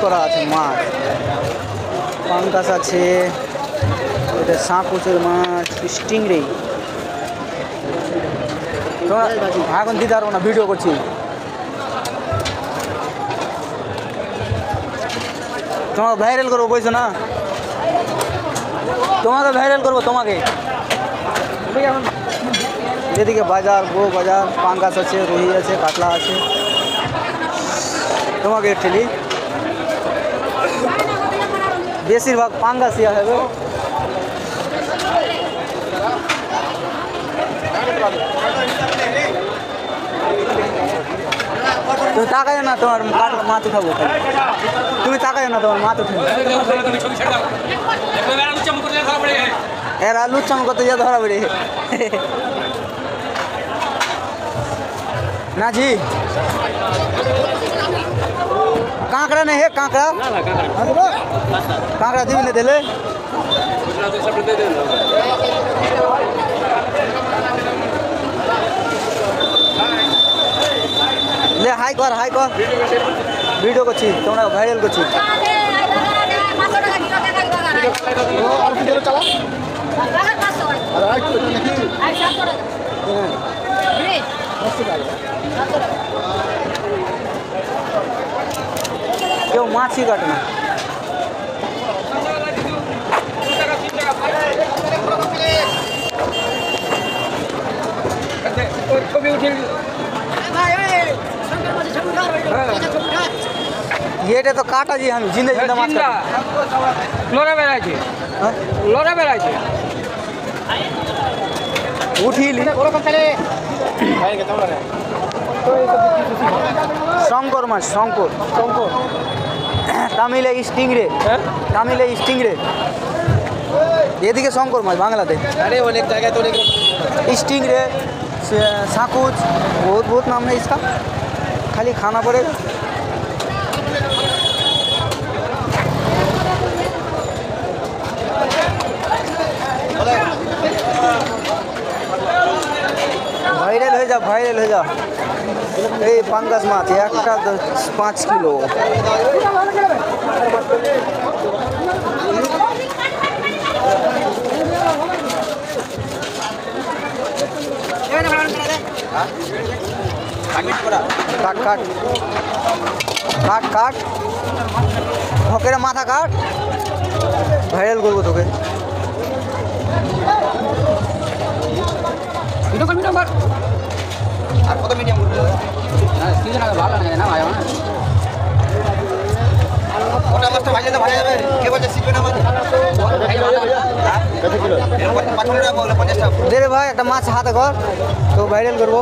করা আছে মাছ, পাঙ্গাস আছে, এটা সাঁকুচের মাছ, স্টিংরে। এখন দিতে পারবো না, ভিডিও করছি। তোমাকে ভাইরাল করবো, বুঝছো না? তোমাকে ভাইরাল করবো তোমাকে। যেদিকে বাজার, বউ বাজার, পাঙ্গাস আছে, রুই আছে, কাতলা আছে, তোমাকে ঠেলি। বেশিরভাগ পাঙ্গাসই হবে। তুমি তাকাই না, তোমার মাছ উঠাবো। তুমি তাকাই না, তোমার মাছ উঠাবো। এর আলু চাম করতে যা ধরা বেড়ে ना जी। कांकड़ा नहीं है? कांकड़ा कांकड़ा दी नहीं दिले। ले हाई कर वीडियो को ची तुम्हारा वायरल को ची। क्यों माछी काटना? ये तो काटा जी हम जिंदे जिंदा माछ काटा। लोरा बेरायछे, लोरा बेरायछे। उठिली शंकर माछ, शंकर तामिले स्टिंगरे, तामिले स्टिंगरे। এদিকে শঙ্কর মাছ বাংলাতে। अरे अनेक जगह तो स्टिंगरे, साकुच, बहुत नाम है इसका, खाली खाना पड़ेगा। ভাইরাল হয়ে যা, ভাইরাল হয়ে যা। এই পাঙ্গাস মাছ একটা 5 কিলো। কাট কাট কাট কাট হকের মাথা কাট, ভাইরাল করবো তোকে। আর কত মিডিয়াম করবে? হ্যাঁ সিজন আগে ভালো লাগে না ভাই আমার। ওটা মাছটা ভাজা যাবে। কে বলছে শিখবে না মাছ? কত কিলো? 55 টাকা বলে 50 টাকা। দে রে ভাই একটা মাছ হাতে কর, তো ভাইরাল করবো।